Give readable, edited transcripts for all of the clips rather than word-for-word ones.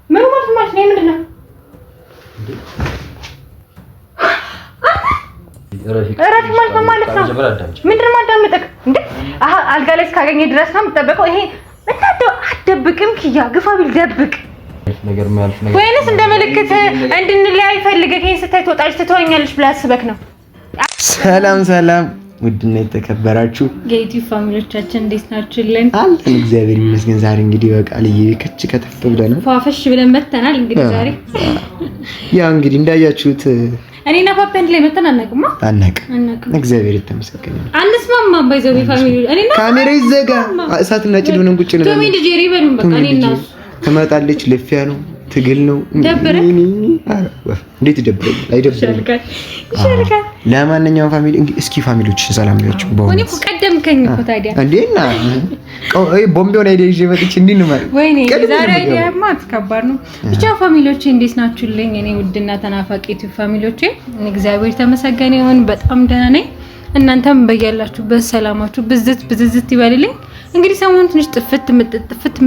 ምን ማለት ነው? ምንድነው? እረፍ ማለት ነው። ምንድነው ማዳመጥክ እንዴ? አልጋ ላይ እስካገኘ ድረስ ነው የምጠበቀው። ይሄ አትደብቅም ኪያ፣ ግፋ ቢል ደብቅ ነገር ማለት ነው። ወይንስ እንደ ምልክት እንድንለያይ ፈልገህ ይሄን ስታይ ትወጣለች ትተወኛለች ብለህ አስበክ ነው? ሰላም ውድና የተከበራችሁ የዩቲዩብ ፋሚሊዎቻችን እንዴት ናችሁልን? አለን እግዚአብሔር ይመስገን። ዛሬ እንግዲህ በቃል ይከች ከተፍ ብለን ፏፈሽ ብለን መተናል። እንግዲህ ዛሬ ያው እንግዲህ እንዳያችሁት እኔና ፓፓ እንድ ላይ መተን አናውቅማ። እግዚአብሔር የተመሰገነ ነው። አንስማማም። ባይዘው ፋሚሊ እኔና ካሜራ ይዘጋ እሳትና ጭድ ሆነን ቁጭ እንላለን። ቶሚ ዲጄሪ በሉን በቃ እኔና እሱ ትመጣለች። ልፊያ ነው ትግል ነው። እንዴት ይደብራል? አይደብርም? ይሻልካል። ለማንኛውም ፋሚሊ እስኪ ፋሚሊዎች ሰላም ናችሁ? እኔ እኮ ቀደምከኝ እኮ ታዲያ እንዴና ቦምቤውን አይዲያ ይዤ መጥቼ እንዴ ነው ማለት ወይኔ ዛሬ አይዲያማ ከባድ ነው። ብቻ ፋሚሊዎቼ እንዴት ናችሁልኝ? እኔ ውድና ተናፋቂ ዩቲዩብ ፋሚሊዎቼ እግዚአብሔር ተመሰገነ ይሁን በጣም ደህና ነኝ። እናንተም በያላችሁበት ሰላማችሁ ብዝዝት ይበልልኝ። እንግዲህ ሰሞኑን ትንሽ ጥፍት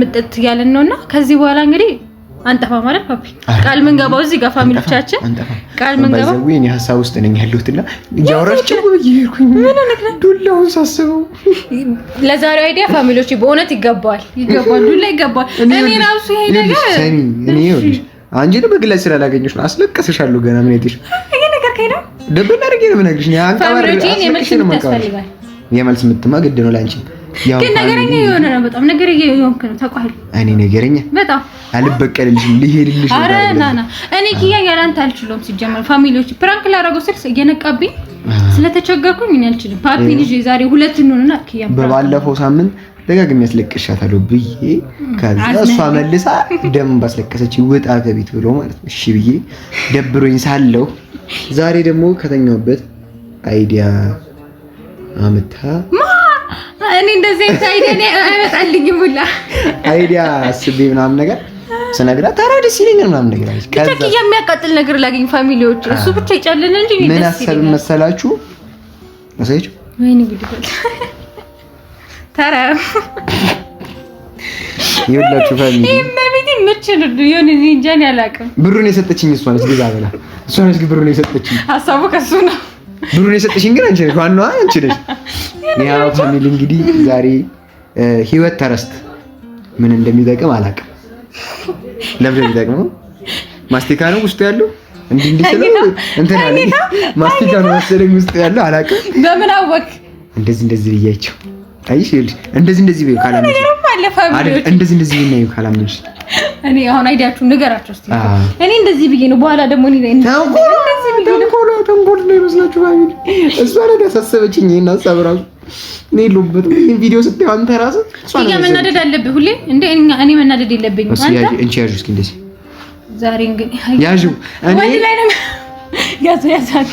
ምጥት ያለን ነውና ከዚህ በኋላ እንግዲህ አንጠፋ ማለት ፓፒ ቃል ምን ገባው እዚህ ጋር ፋሚሊዎቻችን ቃል ምን ገባው ወይ እኔ ሐሳብ ውስጥ ነኝ ያለሁትና ያወራሽ ጭው ይርኩኝ ምን ነገር ዱላውን ሳስበው ለዛሬው አይዲያ ፋሚሊዎቼ በእውነት ይገባል ዱላ ይገባል። እኔ ራሱ ይሄ ነገር እኔ ይኸውልሽ አንቺን በግላጭ ስላላገኘሽ ነው አስለቀስሻለሁ። ገና ምን ይጥሽ ይሄ ነገር ከሄደ ደብና አድርጌ ነው የምነግርሽ። እኔ አንቀባር አስለቅሽኝ የመልስ ምትማ ግድ ነው ላንቺ። ያው ግን ነገረኛ የሆነ ነው በጣም ነገረኛ የሆንክ ነው ታውቃለህ። እኔ ነገረኛ በጣም አልበቀልልሽም ልሄድልሽ ነው። አረ ናና እኔ ኪያ ያላንተ አልችልም። ሲጀመር ፋሚሊዎች ፕራንክ ላደርገው ስልስ እየነቃብኝ ስለተቸገርኩኝ እኔ አልችልም። ፓፒ ልጅ ዛሬ ሁለት እንሆንና ኪያ በባለፈው ሳምንት ደጋግሜ ያስለቅሻታለሁ ብዬ ከዛ እሷ መልሳ ደም ባስለቀሰች ይወጣ ከቤት ብሎ ማለት ነው። እሺ ብዬ ደብሮኝ ሳለሁ ዛሬ ደግሞ ከተኛውበት አይዲያ አመታ እኔ እንደዚህ አይዲያ አይመጣልኝም ሁላ አይዲያ አስቤ ምናምን ነገር ስነግራት ታዲያ ደስ ይለኛል ምናምን ነገር አለች። ከዛ የሚያቃጥል ነገር ላገኝ ፋሚሊዎች እሱ ብቻ ይጨልል እንጂ ምን አሰብ መሰላችሁ መሰለች ወይኔ ጉድ ታራ ይኸውላችሁ ፋሚሊ እመቤቴ ምችን ይሁን እንጃን ያላቅም ብሩን የሰጠችኝ እሷ ነች። ግዛ በላ እሷ ነች ብሩን የሰጠችኝ። ሐሳቡ ከሱ ነው። ብሩን የሰጠችኝ ግን አንቺ ነሽ ዋናዋ አንቺ ነሽ። ያው ፋሚሊ እንግዲህ ዛሬ ህይወት ተረስት ምን እንደሚጠቅም አላውቅም። ለምን እንደሚጠቅም ማስቲካ ነው ውስጥ ያለው እንዲህ ስለው እንትን አለ ማስቲካ ነው መሰለኝ ውስጥ ያለው አላውቅም። በምን አወቅ? እንደዚህ ብያቸው አይሽ እንደዚህ በይ ካላምንሽ አይደል እንደዚህ ነው ካላምንሽ እኔ አሁን አይዲያችሁ ንገራችሁ እስቲ። እኔ እንደዚህ ብዬ ነው በኋላ ደግሞ እኔ ተንኮል ነው ይመስላችሁ ፋሚሊ። እሷ ላይ ያሳሰበችኝ እና ሐሳብ ራሱ እኔ ሉበት ይሄን ቪዲዮ ስትይ አንተ ራስህ እሷ ላይ መናደድ አለብህ ሁሌ እንዴ? እኔ መናደድ የለብኝም። አንተ እንቺ ያዡ እስኪ እንደዚህ ዛሬ እንግዲህ ያዡ እኔ ወዲ ላይ ነው ያዛት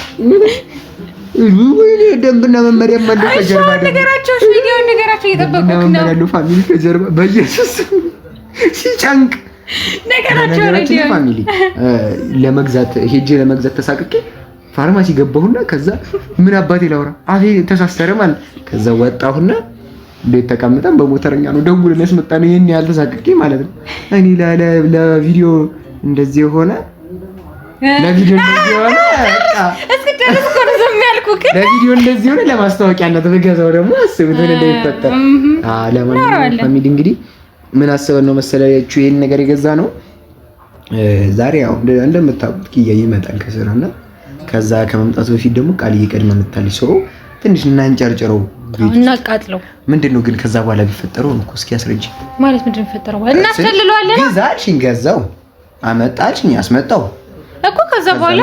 ወይ ደንብና መመሪያ ማለት ከጀርባ ነገራችሁ ቪዲዮ ነገራችሁ እየጠበቁት ነው ያለው ፋሚሊ ከጀርባ በኢየሱስ ሲጨንቅ ነገራችሁ ሬዲዮ ፋሚሊ ለመግዛት ተሳቅቄ ፋርማሲ ገባሁና ከዛ ምን አባቴ ላውራ አፌ ተሳሰረ ማለት ከዛ ወጣሁና ቤት ተቀምጠን በሞተረኛ ነው ደውለን ያስመጣነው ይሄን ያህል ተሳቅቄ ማለት ነው። እኔ ለቪዲዮ እንደዚህ ሆነ ለቪዲዮ እንደዚህ ሆነ እስከደረስ እኮ ነው ዝም ያልኩህ። ለቪዲዮ እንደዚህ ሆነ ለማስታወቂያነት በገዛው ደግሞ አስቡት ምን እንደሚፈጠር። ለማንኛውም ፋሚሊ እንግዲህ ምን አሰበን ነው መሰላችሁ ይሄን ነገር የገዛ ነው ዛሬ ያው እንደምታውቁት ኪያ ይመጣል ከስራና ከዛ ከመምጣቱ በፊት ደግሞ ቃል እየቀድመ መጣልኝ ሰው ትንሽ እናንጨርጨረው እና ቃጥለው ምንድነው ግን ከዛ በኋላ ቢፈጠረው ነው እስኪ አስረጅ ማለት ምንድነው ቢፈጠረው እናስፈልለዋለን። ገዛልሽኝ ገዛው አመጣልሽኝ አስመጣው እኮ ከዛ በኋላ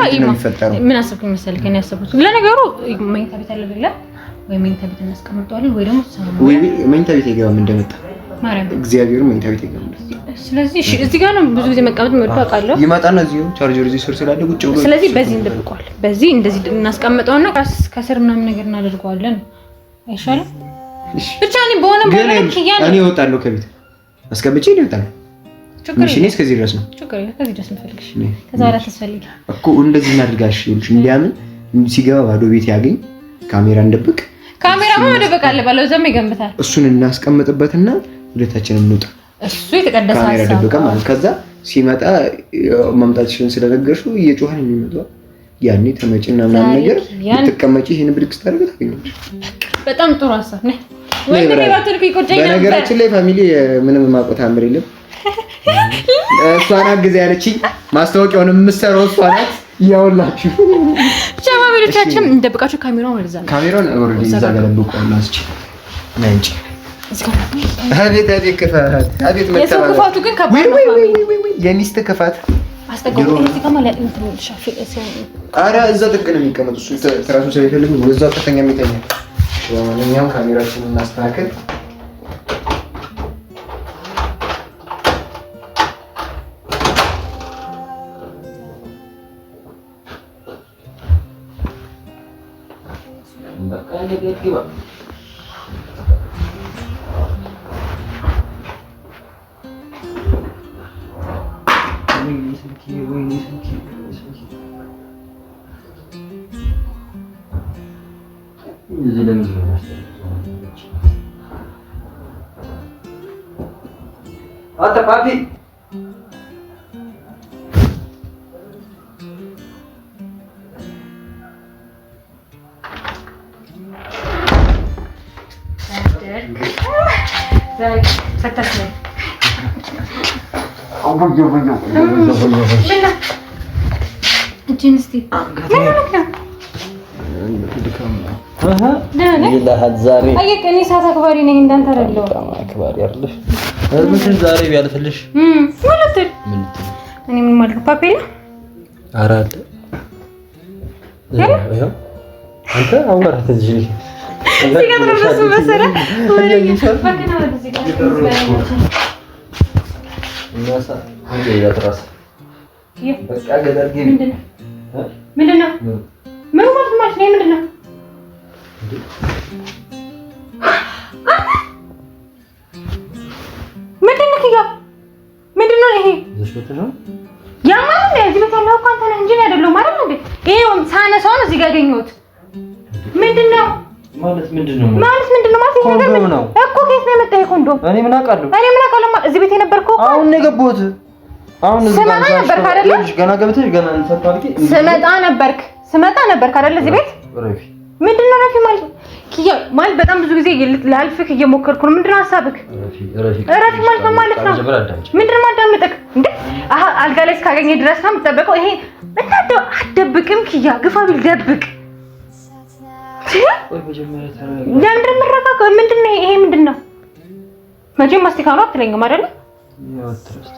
ምን አሰብኩኝ መሰለኝ ከኔ ያሰብኩት ለነገሩ መኝታ ቤት አለ አይደል ወይ መኝታ ቤት እናስቀምጠዋለን ወይ ደግሞ ወይ መኝታ ቤት ይገባ ምን እንደመጣ ማርያም እግዚአብሔር መኝታ ቤት ይገባ። ስለዚህ እዚህ ጋር ነው ብዙ ጊዜ መቀመጥ መጥቶ አውቃለሁ። ይመጣና እዚሁ ቻርጀር እዚህ ስር ስላለ ቁጭ ብሎ ስለዚህ በዚህ እንደብቀዋል በዚህ እንደዚህ እናስቀምጠውና ከስር ምናምን ነገር እናደርገዋለን አይሻልም? ብቻ እኔ በሆነ ማለት ይያለ እኔ እወጣለሁ ከቤት አስቀምጬ ነው እወጣለሁ። ችግር የለም እስከዚህ ድረስ ነው ችግር የለም ከዚህ ድረስ እንፈልግሽ ከዛ በኋላ ተስፈልጊ እኮ እንደዚህ እናድርጋሽ ይልሽ እንዲያምን ሲገባ ባዶ ቤት ያገኝ ካሜራ እንደብቅ ካሜራማ መደበቅ አለ ባለው ዘመን ይገምታል። እሱን እናስቀምጥበትና ሁለታችንን እንውጣ እሱ የተቀደሰ ካሜራ ሀሳብ ደብቀ ማለት ከዛ ሲመጣ መምጣትሽን ስለነገርሽው እየጮኸን የሚመጣው ያኔ ተመጭና ምናምን ነገር ትቀመጪ ይሄን ብድግ ስታደርግ ታገኛለሽ። በጣም ጥሩ ሀሳብ ነው። ወንድ ባትልኩ ይቆጨኝ ነበር። በነገራችን ላይ ፋሚሊ ምንም ማቆት አምር የለም። እሷ ናት ጊዜ ያለችኝ ማስታወቂያውን የምትሰራው እሷ ናት። ያውላችሁ ብቻ ማብለቻችን እንደብቃችሁ ካሜራውን ወደዛ ነው። ካሜራውን ኦሬዲ እዛ ጋር ደብቆና እስኪ ነንጭ አቤት አቤት ክፋት አቤት መተባበር የሰው ክፋቱ ግን ከባድ ነው። ፋሚሊ የሚስት ክፋት አስተጋቡ እዚህ ከማለ እንትን ሻፊ እሰው አረ እዛ ጥግ ነው የሚቀመጥ እሱ ትራሱ ስለሚፈልግ ወዛው ከተኛ የሚተኛ ለማንኛውም ካሜራችንን እናስተካክል። በቃ ለገግባ Ata papi. Saktasın. Cinsti. ይላል ዛሬ አየህ እኔ ሰዓት አክባሪ ነኝ እንዳንተ አይደለሁ። በጣም አክባሪ አይደለሽ። ምን ዛሬ ቢያልፍልሽ ማለት እኔ ምን ማለት ነው? ፓፒ ነው አራለ ያው አንተ አውራት እዚህ እዚህ ጋር ተረሱ መሰለ ወሬ ባከና ወደዚህ ጋር እናሳ አንተ ያትራስ በቃ ገደል ግቢ ምንድነው ምን ማለት ነው? ምንድነው ምንድነው ይሄ? ያ ማለት ነው እዚህ በታለው እኮ አንተ ነህ እንጂ አይደለም ማለት ነው። ይሄ ሳነሳው ነው እዚህ ጋር ያገኘሁት። ምንድነው ማለት ምንድነው ማለት ይሄ ነገር ነው እኮ ከየት ነው የመጣው ኮንዶም? እኔ ምን አውቃለሁ ማለት እዚህ ቤት የነበርከው እኮ አሁን ነው የገባሁት። አሁን እዚህ ጋር ነበር አይደለ? ገና ገብተሽ ገና እንፈታልቂ ስመጣ ነበርክ አይደለ? እዚህ ቤት ረፊ ምንድነው ረፊ ማለት ኪያ ማለት በጣም ብዙ ጊዜ ላልፍክ እየሞከርኩ ነው። ምንድነው ሐሳብክ? ረፊ ማለት ነው ምንድነው ማዳመጥክ እንዴ? አልጋ ላይ እስካገኘ ድረስ ነው የምትጠብቀው? ይሄ እንታደው አትደብቅም ኪያ ግፋ ቢል ደብቅ። ወይ መጀመሪያ ታረጋ ለምንድን ምረቃቀ ምንድነው ይሄ? ምንድነው መቼም ማስቲካ ነው አትለኝም አይደለ? ያው ትረስት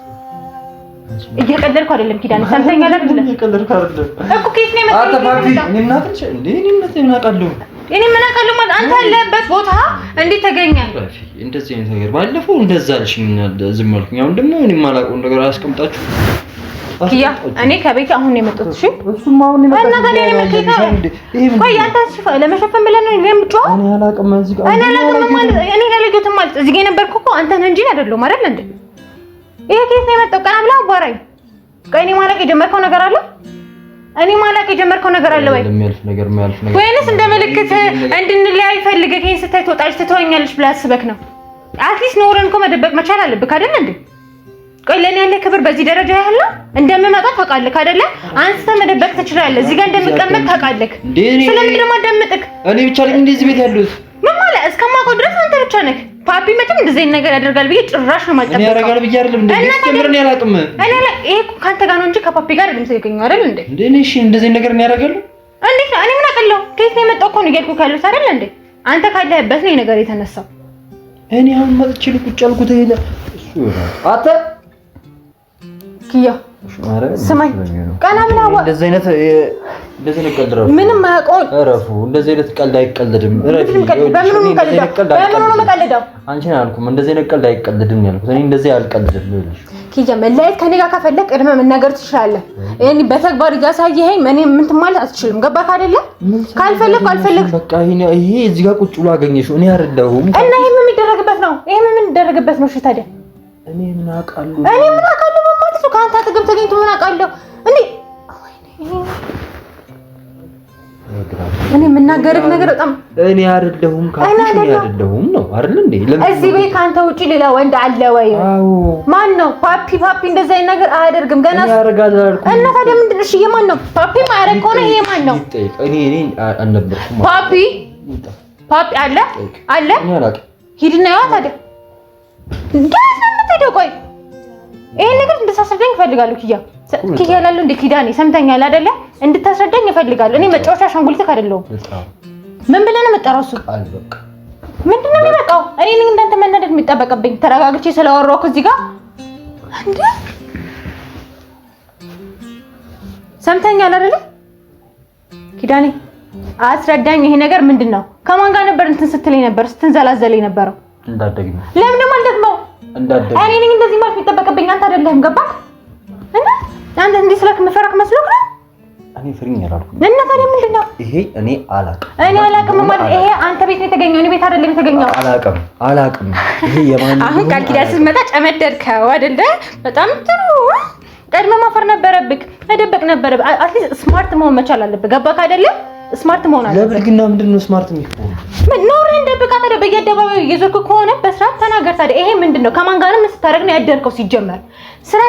እየቀለድኩ አይደለም ኪዳን ሰምተኛ አይደለም እየቀለድኩ አይደለም እኮ ከየት ነው የመጣው? አታባቢ እኔ ምን አጥልሽ እንዴ? እኔ ምን አውቃለሁ ማለት አንተ ያለበት ቦታ እንዴት ተገኘ? እንደዚህ አይነት ነገር ባለፈው እንደዛ አልሽኝ ዝም አልኩኝ። አሁን ደግሞ እኔ የማላውቀውን ነገር አስቀምጣችሁ ኪያ እኔ ከቤት አሁን ነው የመጣሁት። እሺ እሱም አሁን ነው የመጣሁት። እና ታዲያ እኔ ምን ከይታ ቆይ አንተ ለመሸፈን ብለህ ነው የምትጮህ? እኔ አላውቅም እዚህ ጋር እኔ አላውቅም ማለት እኔ ያለሁትም ማለት እዚህ ጋር የነበርኩ እኮ አንተ ነህ እንጂ አይደለም አይደል እንዴ? ይሄ ከየት ነው የመጣው? ቀና ብላ አባራኝ። ቆይ እኔ ማለቅ የጀመርከው ነገር አለ? እኔ ማለቅ የጀመርከው ነገር አለ ወይ? የሚያልፍ ነገር ወይንስ እንደ ምልክት እንድንለያይ ፈልገህ ከይን ስታይ ትወጣለች ትተወኛለች ብለህ አስበክ ነው? አትሊስት ኖረን እኮ መደበቅ መቻል አለብህ አይደል እንዴ? ቆይ ለኔ ያለ ክብር በዚህ ደረጃ ያለው እንደምመጣ ታውቃለህ አይደለ? አንተ መደበቅ ትችላለህ። እዚህ ጋር እንደምቀመጥ ታውቃለህ። ስለምንድን ነው የማዳምጥክ? እኔ ብቻ ነኝ እንደዚህ ቤት ያለሁት? ምን ማለት እስከማውቀው ድረስ አንተ ብቻ ነህ። ፓፒ መቼም እንደዚህ አይነት ነገር ያደርጋል ብዬ ጭራሽ ነው የማልጠብቀው። እኔ ያደርጋል ብዬ አይደለም እንዴ? ጀምረን ያላቅም እኔ ላይ ይሄ ካንተ ጋር ነው እንጂ ከፓፒ ጋር አይደለም ሲገኘው አይደል እንዴ? እንዴ እሺ እንደዚህ ነገር ነው ያደርጋል? እንዴት ነው? እኔ ምን አውቃለሁ? ከየት ነው የመጣው እኮ ነው እያልኩ ካለሁት አይደል እንዴ? አንተ ካለህበት ነው ነገር የተነሳው። እኔ አሁን መጥቼ ቁጭ ያልኩት ይሄ እሱ አተ ኪያ ስማኝ ቀና ብላ እንደዚህ አይነት ቀልድ ረፉ ምንም ማያውቀው ረፉ እንደዚህ አይነት ቀልድ አይቀልድም። ረፊ በምኑ ነው መቀለዳው? አንቺን አልኩም እንደዚህ አይነት ቀልድ አይቀልድም ያልኩት እኔ እንደዚህ አልቀልድም ይልሽ። ኪያ መለያየት ከኔ ጋር ከፈለክ ቅድመ መናገር ትችላለህ። እኔ በተግባር እያሳየኸኝ እኔ ምን ማለት አትችልም። ገባህ አይደለ? ካልፈለክ በቃ ይሄ እዚህ ጋር ቁጭ ብሎ አገኘሽው እኔ አይደለሁም እና ይሄ ምን የሚደረግበት ነው? ይሄ ምን የሚደረግበት ነው? እሺ ታዲያ እኔ ምን አውቃለሁ ማለት ነው? ከአንተ አጠገብ ተገኝቶ ምን አውቃለሁ እንዴ? እኔ የምናገርህ ነገር በጣም እኔ አይደለሁም ካልኩሽ እኔ አይደለሁም ነው አይደል እንዴ? እዚህ ቤት ካንተ ውጪ ሌላ ወንድ አለ ወይ? አዎ። ማን ነው? ፓፒ እንደዛ አይነት ነገር አያደርግም። ገና እና ታዲያ ምንድን ነው? እሺ የማን ነው? ፓፒ ማያደርግ ከሆነ ይሄ ማን ነው? እኔ አልነበርኩም። ፓፒ አለ እኔ አላውቅም። ሂድና ያው ታዲያ እንዴት ነው የምትሄደው? ቆይ ይሄን ነገር እንድታስረዳኝ እፈልጋለሁ። ኪያ ላለው እንደ ኪዳኔ ሰምተኛል አይደለ? እንድታስረዳኝ እፈልጋለሁ። እኔ መጫወቻ አሻንጉሊት አይደለሁም። ምን ብለህ ነው የምጠራው? እሱ ምንድን ነው የሚበቃው? እኔ ነኝ እንዳንተ መናደድ የሚጠበቅብኝ? ተረጋግቼ ስለወራሁ እዚህ ጋር እንዴ ሰምተኛል አይደለ? ኪዳኔ አስረዳኝ። ይሄ ነገር ምንድን ነው? ከማን ጋር ነበር እንትን ስትለኝ ነበር? ስትንዘላዘለኝ ነበረው? እንዳደግኝ ለምን ደግሞ አልደግመው? እኔ ነኝ እንደዚህ ማለት የሚጠበቅብኝ አንተ አይደለህም። ገባህ? እና አንተ እንዲህ ስለክ መፈራክ መስሎክ ነው? እኔ ፍሪኝ አላልኩም። እና ታዲያ ምንድን ነው ይሄ? እኔ አላውቅም ማለት ይሄ አንተ ቤት ነው የተገኘው፣ እኔ ቤት አይደለም የተገኘው። አላውቅም። ይሄ የማን አሁን ቃል ኪዳን ስትመጣ ጨመደድከው አይደለ? በጣም ጥሩ። ቀድመህ ማፈር ነበረብህ፣ መደበቅ ነበረብህ። አትሊስት ስማርት መሆን መቻል አለብህ። ገባህ አይደለ? ስማርት መሆን አለብህ። ለብልግና ምንድን ነው ስማርት የሚሆነው? ኖር እንደበቃ ታዲያ በየአደባባዩ እየዞርክ ከሆነ በስርዓት ተናገር። ታዲያ ይሄ ምንድን ነው? ከማን ጋር ምን ስታደርግ ነው ያደርከው? ሲጀመር ስራ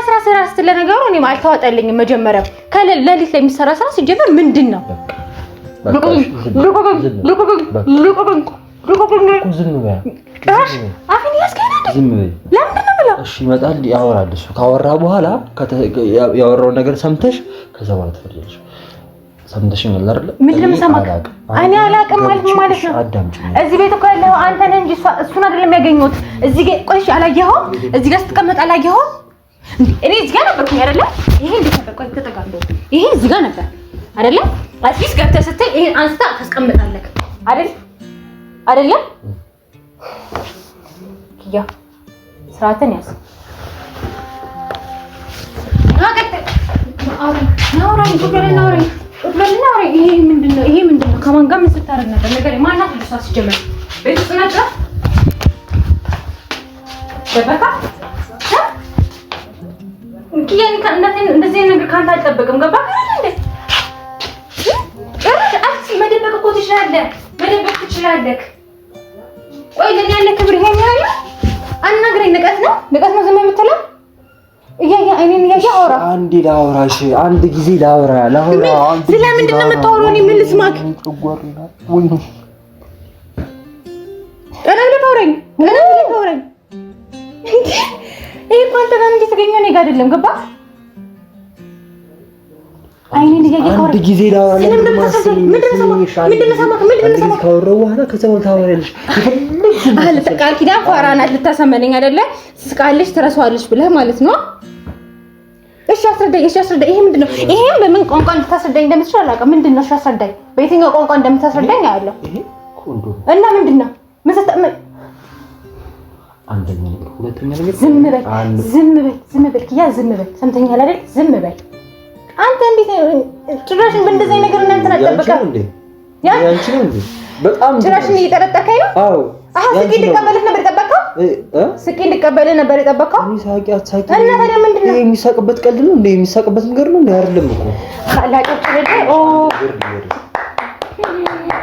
ስትል ነገሩ እኔም አልተዋጠልኝም። መጀመሪያ ለሊት ላይ የሚሰራ ስራ ሲጀመር ምንድን ነው? እሺ ይመጣል ያወራል። እሱ ካወራ በኋላ ያወራውን ነገር ሰምተሽ ከዛ በኋላ ትፈርጃለሽ። ሰምተሽኝ አይደል? ምንድን ነው ሰማክ? እኔ አላውቅም ማለት ነው። እዚህ ቤት እኮ ያለው አንተ ነህ እንጂ እሱን አይደለም ያገኘሁት። እዚህ ጋር ቆይሽ አላየኸውም? እዚህ ጋር ስትቀመጥ አላየኸውም? እኔ እዚህ ጋር ነበርኩኝ አይደለ? ይሄ እንዴት ነበር? ቆይ ተጠጋግዶ ይሄ እዚህ ጋር ነበር አይደለ? አትሊስት ገብተህ ስትል ይሄን አንስታ ታስቀምጣለህ አይደለ? ኪያ ስርዓትን ያዝ። ይሄ ምንድን ነው? ከማን ጋር ምን ስታደርግ ነበር? ነገር ማናት ልጅቷ? ሲጀመር ቤት ውስጥ ነበር ደበቃ ኪያን እንደዚህ ነገር ካንተ አልጠበቅም። ገባህ እንዴ? መደበቅ እኮ ትችላለህ። ቆይ ለኔ ያለ ክብር ይሄን ያህል አናግረኝ። ንቀት ነው ዝም የምትለው? አይኔን እያየ አውራ። አንድ ጊዜ ላውራ። ስለምንድን ነው የምታወራው? እኔ ምን ልስማክ? ቀና ብለህ አውራኝ። ይሄ እኮ አንተ ጋር እንዴት ተገኘ? እኔ ጋር አይደለም። ገባህ? አይኔን እያየ አውራ። አንድ ጊዜ ላውራ። ምንድን ነው ሰማክ? ካወራሁ በኋላ ከዛ በኋላ ታወሪያለሽ። ቃል ኪዳን ፋራ ናት። ልታሰመነኝ አይደለ? ስቃለሽ ትረሳዋለሽ ብለህ ማለት ነው። እሺ አስረዳኝ። ይሄ ምንድን ነው? ይሄን በምን ቋንቋ ልታስረዳኝ እንደምትችል አላውቅም። ምንድን ነው? እሺ አስረዳኝ። በየትኛው ቋንቋ እንደምታስረዳኝ አያለሁ። እና ምንድን ነው? አንደኛ ነገር፣ ሁለተኛ ነገር ዝም በል ኪያ፣ ዝም በል። ሰምተኛል አይደል? ዝም በል አንተ። እንዴት ጭራሽ በእንደዚህ ነገር እናንተ አትጠብቀም እንዴ? ያንቺ ነው እንዴ? በጣም ጭራሽ እየጠረጠርከኝ ነው? አዎ። ስቄ እንድቀበልህ ነበር የጠበቀው? እና ታዲያ ምንድን ነው? የሚሳቅበት ቀልድ ነው እንዴ? የሚሳቅበት ነገር ነው እንዴ? አይደለም እኮ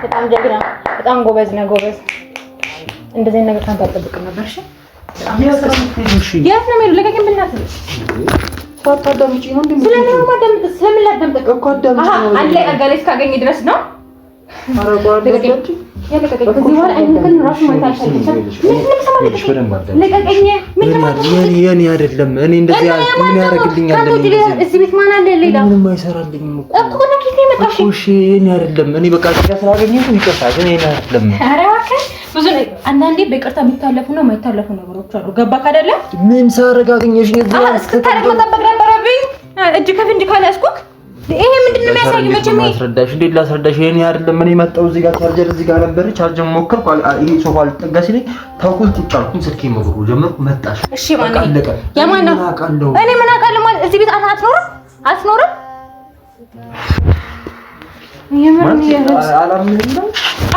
በጣም ጀግና፣ በጣም ጎበዝ ነህ። እንደዚህ ነገር ካንተ አልጠብቅም ነበር። እሺ የት ነው የምሄደው? ለቀቀኝ ብናትህ። ሳታዳምጪ ነው እንዴ? ስለምን ላዳምጥህ እኮ አዳምጪ ነው። አንድ ላይ አልጋ ላይ እስካገኝ ድረስ ነው። የኔ አይደለም። እኔ እንደዚህ ምን ያደርግልኛል? እዚህ ቤት ማን አለ? ሌላ ምንም አይሰራልኝም እኮ እሺ እኔ አይደለም። እኔ በቃ ስላገኘሁ ይቅርታ፣ ግን እኔ አይደለም። ኧረ እባክህ ብዙ አንዳንዴ በይቅርታ የሚታለፉና የማይታለፉ ነገሮች አሉ። ገባህ አይደለ? ምን ሳደርግ አገኘሽኝ? እስክታረግ መጠበቅ ነበረብኝ። እጅ ከፍንጅ ካላስኩክ ይሄ ምንድን ነው የሚያሳየው? መቼም ማስረዳሽ እንዴት ላስረዳሽ? ይሄን አይደለም። እኔ መጣሁ እዚህ ጋር ቻርጀር እዚህ ጋር ነበር። ቻርጀር ሞከርኩ። ይሄ ሶፋ ልጠጋ ሲለኝ ታውቁት ቁጭ አልኩኝ። ስልኬን መብሩ ጀመርኩ። መጣሽ። እሺ ማን ነው? የማን ነው? እኔ ምን አውቃለሁ ማለት እዚህ ቤት አትኖርም።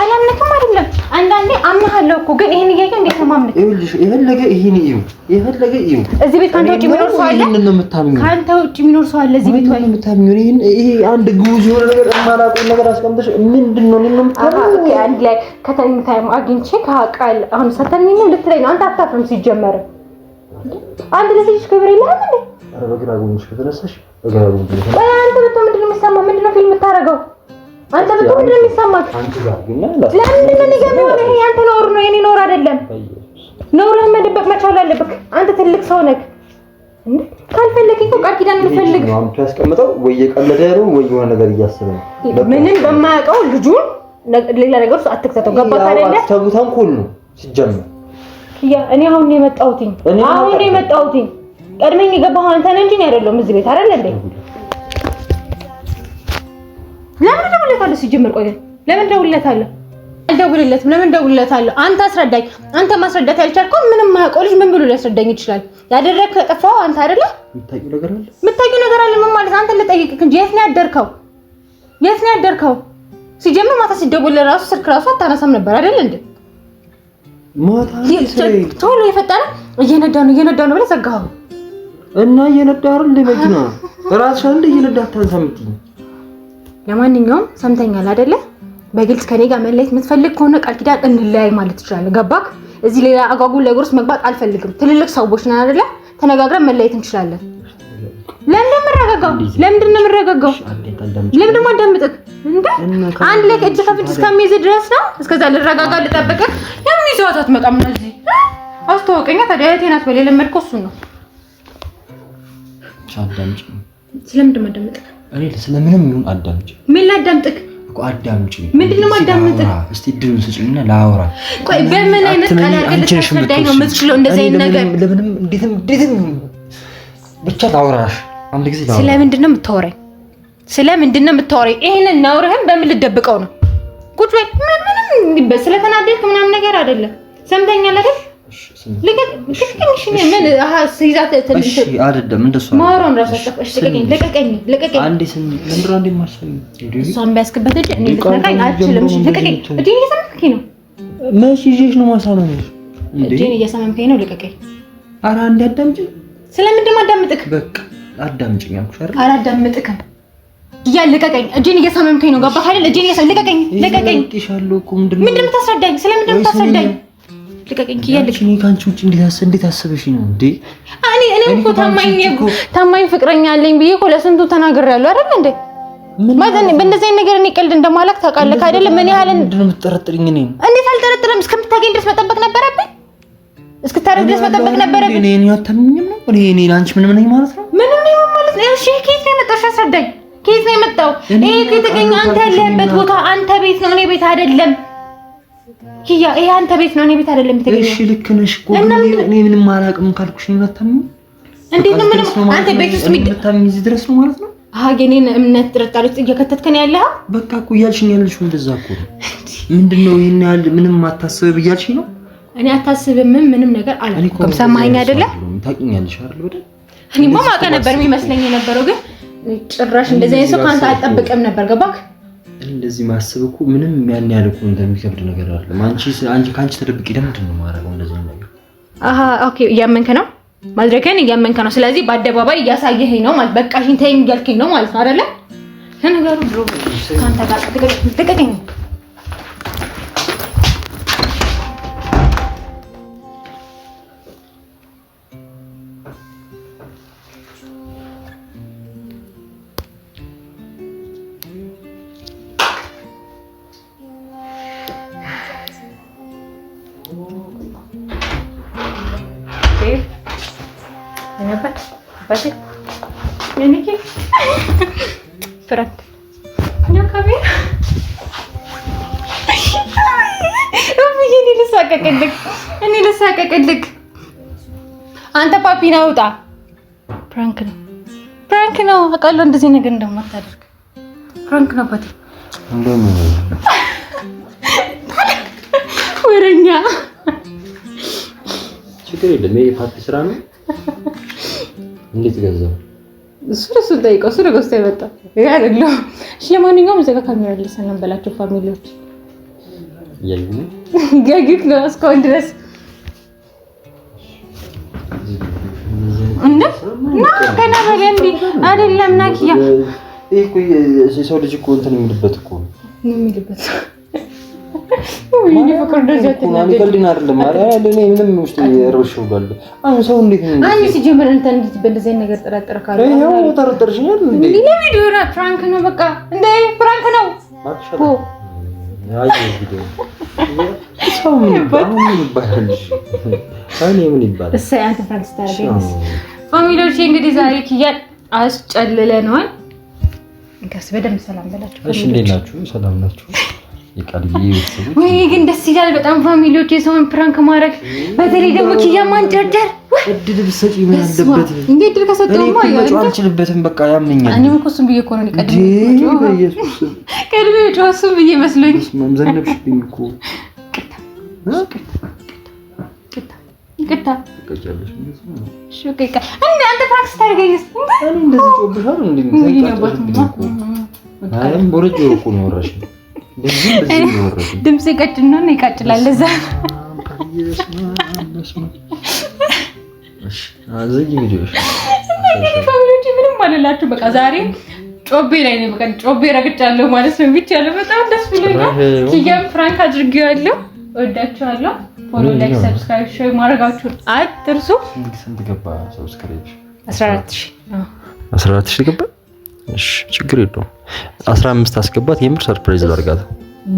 አላምንክም አይደለም። አንዳንዴ አምናለሁ እኮ ግን ይሄን እያየሁ እንዴት ነው ማምነው? ይኸውልሽ የፈለገ ይሄን እዩ እዚህ ቤት ካንተ ውጪ የሚኖር ሰው አለ? ካንተ ውጪ የሚኖር ሰው አለ እዚህ ቤት ወይ? ይሄ አንድ ጉዝ የሆነ ነገር የማላውቀው ነገር አስቀምጠሽ ምንድነው ነው የምታምኚው? አንድ ላይ ከተኝታይም አግኝቼ ካቃል አሁን ሰተኝኝ ነው ልትለኝ አንተ አታፍርም ሲጀመር አንድ ልጅ ክብር የለህም እንዴ? ኧረ በግራ ጎንሽ ከተነሳሽ በግራ ጎንሽ አንተ ብትሆን ምንድነው የሚሰማው? ምንድነው ፊልም የምታደርገው? አንተ ብትሆን ምንድነው የሚሰማው? አንቺ ጋር ግን ለምን ምን ይገባው? ይሄ ያንተ ኖር ነው የኔ ኖር አይደለም። ኖርህን መደበቅ መቻል አለብህ። አንተ ትልቅ ሰው ነህ እንዴ? ካልፈለግኝ እኮ ቃል ኪዳን እንፈልግ ነው አምጡ ያስቀምጠው ወይ የቀለደ ነው ወይ የሆነ ነገር እያሰበ ነው። ምንም በማያውቀው ልጁን ሌላ ነገር ውስጥ አትክተተው። ገባህ አይደለ? ተቡታን ኮል ነው ሲጀመር እኔ አሁን ነው የመጣሁትኝ። ቀድመኝ የገባኸው አንተ ነህ እንጂ እኔ አይደለሁም እዚህ ቤት አይደል እንዴ? ለምን ደውለታለሁ? ሲጀምር ቆይ ለምን ደውለታለሁ? አልደውልለትም። ለምን ደውልለታለሁ? አንተ አስረዳኝ። አንተ ማስረዳት ያልቻልከው ምንም ማያውቀው ልጅ ምን ብሎ ሊያስረዳኝ ይችላል? ያደረግከው ያጠፋው አንተ አይደለ? የምታውቂው ነገር አለ ምን ማለት? አንተ ልጠይቅህ እንጂ የት ነው ያደርከው? ሲጀምር ማታ ሲደውል ለራሱ ስልክ ራሱ አታነሳም ነበር አይደል እንዴ? ቶሎ የፈጠነ እየነዳው ነው ብለህ ዘጋኸው እና እየነዳህ አይደል መኪና ራስህ አንተ እየነዳህ ታንሳምጥኝ። ለማንኛውም ሰምተኛል አይደለ? በግልጽ ከኔ ጋር መለየት የምትፈልግ ከሆነ ቃል ኪዳን እንለያይ ማለት ትችላለህ። ገባክ? እዚህ ሌላ አጓጉል ነገር ውስጥ መግባት አልፈልግም። ትልልቅ ሰዎች ነን አይደለ? ተነጋግረን መለየት እንችላለን። ለምንድን ነው የምረጋጋው? ለምን ደግሞ አዳምጥክ እንዴ? አንድ ላይ እጅ ከፍንጅ እስከሚይዝ ድረስ ነው። እስከዛ ልረጋጋ ልጠብቅህ። ለምን ይዘዋት አትመጣም? እዚህ አስተዋወቀኛ። ታዲያ እህቴ ናት በሌላ መልኩ እሱ ነው። አዳምጪ። ስለምንድን ነው የማዳምጥክ? እኔ ስለምንም ይሁን አዳምጪ። ምን ላዳምጥክ እኮ አዳምጪ። ምንድነው ማዳምጥክ? እስቲ ድሩን ስጪኝና ላውራ። ቆይ በምን አይነት ቃል አድርገህ ነው የምትችለው እንደዚህ አይነት ነገር? ለምንም እንዴትም ብቻ ላውራሽ አንድ ጊዜ ላውራ። ስለምንድን ነው የምታወራኝ? ይሄንን ነውርህን በምን ልደብቀው ነው? ቁጭ በል። ምንም ስለተናደድክ ምናምን ነገር አይደለም። ሰምተኛል አይደል? ስለምንድን ማዳምጥክ? በቃ አዳምጪኝ አልኩሽ አይደል? አላዳምጥክም። ልቀቀኝ። እጄን እየሰመምከኝ ነው። ገባህ አይደል? እጄን ልቀቀኝ። ምንድን ነው የምታስረዳኝ? ስለምንድን ነው የምታስረዳኝ? ልቀቀኝ። እኔ ካንቺ ውጭ እንዴት አስበሽ ነው እንዴ? እኔ እኮ ታማኝ ፍቅረኛ አለኝ ብዬ እኮ ለስንቱ ተናግሬያለሁ አይደል እንዴ? ማለት በእንደዚህ አይነት ነገር እኔ ቀልድ እንደማላክ ታውቃለህ አይደል? ምን ያህል ምንድን ነው የምትጠረጥሪኝ? እኔ እንዴት አልጠረጥርም? እስከምታገኝ ድረስ መጠበቅ ነበረብኝ። እስክታረግ ድረስ መጠበቅ ነበረብኝ። እኔ አታምኝም ነው? እኔ ላንቺ ምንም ነኝ ማለት ነው? ምንም ነኝ ማለት ነው? እሺ ከየት ነው የመጣሽ? አስረዳኝ። ከየት ነው የመጣው? ይሄ ከተገኘ አንተ ያለህበት ቦታ አንተ ቤት ነው፣ እኔ ቤት አይደለም። ይሄ አንተ ቤት ነው፣ እኔ ቤት አይደለም የተገኘው። እሺ ልክ ነሽ እኮ እኔ ምንም አላውቅም ካልኩሽ ነው የምታምኚው? እንዴት ነው ምንም? አንተ ቤት ውስጥ የምታምኚው እዚህ ድረስ ነው ማለት ነው? የእኔን እምነት ጥርጣሬ ውስጥ እየከተትከን ያለኸው? በቃ እኮ እያልሽኝ ያለሽው እንደዛ እኮ ነው። ምንድነው ይሄን ያህል ምንም አታስብ እያልሽኝ ነው? እኔ አታስብም ምንም ነገር አላልኩም። ሰማኸኝ አይደለ? ታውቂኛለሽ አይደል? ወደ እኔማ ማውቀ ነበር የሚመስለኝ የነበረው፣ ግን ጭራሽ እንደዚህ አይነት ሰው ካንተ አልጠብቅም ነበር። ገባክ? እንደዚህ ማሰብ እኮ ምንም ያን ያህል እኮ እንደሚከብድ ነገር አይደለም። አንቺ ካንቺ ተደብቂ ለምንድን ነው ማረጋው እንደዚህ ነገር? ኦኬ እያመንከ ነው ማድረግህን እያመንከ ነው። ስለዚህ በአደባባይ እያሳየኸኝ ነው ማለት በቃ እሺ ተይኝ እያልከኝ ነው ማለት ነው አይደለ? ለነገሩ ድሮ ካንተ ጋር ልቀቀኝ። እኔ ልሳቀቅልክ። አንተ ፓፒ ነው ውጣ። ፕራንክ ነው አውቃለሁ። እንደዚህ ነገር እንደማታደርግ ፕራንክ ነው ፓቲ። ወረኛ ችግር የለም። ይሄ ፓፒ ስራ ነው። እንዴት ገዛው? እሱ ጠይቀው እሱ ነው ገዝቶ የመጣው አይደለም። እሺ ለማንኛውም እዛ ጋር ካሜራ ልሰናም በላቸው ፋሚሊዎች ያዩት ነው እስካሁን ድረስ እና ከና በለንዲ አይደለም ናኪያ ይሄ እኮ የሰው ልጅ እኮ እንትን የሚልበት እኮ ነው የሚልበት ወይ ፍቅር እንደዚህ አትናገር ቀልድና አይደለም ማለት እኔ ምንም ውስጥ የረብሽው ጋር አሁን ሰው እንዴት ነው አይ ሲጀመር እንትን እንዴት በእንደዚህ ነገር ጠረጠረ ካለ ይሄው ተረጠርሽኛል እንዴ ቪዲዮ ነው ፍራንክ ነው በቃ እንዴ ፍራንክ ነው ማክሸታ አይ ቪዲዮ ሰው ምን ይባላል አይ ምን ይባላል እሰይ አንተ ፍራንክ ስታደርገኝ ፋሚሊዎች እንግዲህ ዛሬ ኪያን አስጨልለነዋል እንግዲህ በደንብ ሰላም በላችሁ እሺ እንዴት ናችሁ ሰላም ናችሁ ይቃልዬ ቤተሰቦች ወይ ግን ደስ ይላል በጣም ፋሚሊዎች የሰውን ፕራንክ ማድረግ በተለይ ደግሞ ኪያን ማንጨርጨር እድል ብትሰጪ ምን አለበት እንዴ እድል ከሰጠውማ ያው አልችልበትም በቃ ያመኛል እኔም እኮ እሱን ብዬ እኮ ነው ቀድሜ በኢየሱስ ቀድሜ እሱን ብዬ መስሎኝ ዘነብሽብኝ እኮ ቅጣ እንደ አንተ ፕራንክ ስታደርገኝስ እንደዚህ ጮብሻል እንዴ አይም ቦረጆ እኮ ነው ወራሽ ድምጽ ቀጭን ነው ይቃጭላል ለዛ አዘጊ ቪዲዮሽ ፋሚሊዎች ምንም ማለላችሁ በቃ ዛሬ ጮቤ ላይ ነው በቃ ጮቤ ረግጫለሁ ማለት ነው ብቻለሁ በጣም ደስ ብሎኛል ኪያም ፍራንክ አድርጌዋለሁ ወዳችኋለሁ ፎሎ ላይክ ሰብስክራይብ ሼር ማድረጋችሁን አትርሱ ስንት ገባ ሰብስክራይብ 14000 ገባ እሺ ችግር የለውም 15 አስገባት የምር ሰርፕራይዝ አድርጋት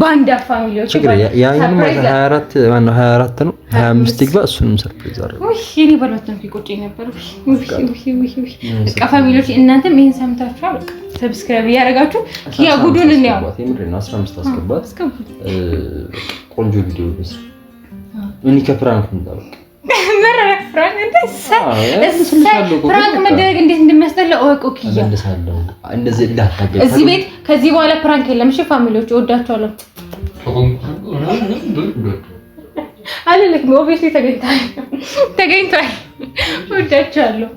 ባንዳ ፋሚሊዎች ችግር ያኛው 24 ማነው 24 ነው 25 ይግባ እሱንም ሰርፕራይዝ አድርጋት እሺ እኔ በሎተን ፊቆጭ ነበር በቃ ፋሚሊዎች እናንተም ይሄን ሰምታችኋል በቃ ሰብስክራይብ ያደርጋችሁ ኪያ ጉዱን እንያው የምር ነው 15 አስገባት ቆንጆ ቪዲዮ ነው እኔ ከፍራንክ እንዳልኩ ፍራንክ ፍራንክ መደረግ እንዴት እንደሚያስጠላ እወቁ ኪያ እንደሳለው እንደዚህ እንዳታገኝ እዚህ ቤት ከዚህ በኋላ ፍራንክ የለም እሺ ፋሚሊዎች እወዳችኋለሁ አለልክ ኦብቪየስሊ ተገኝቷል እወዳችኋለሁ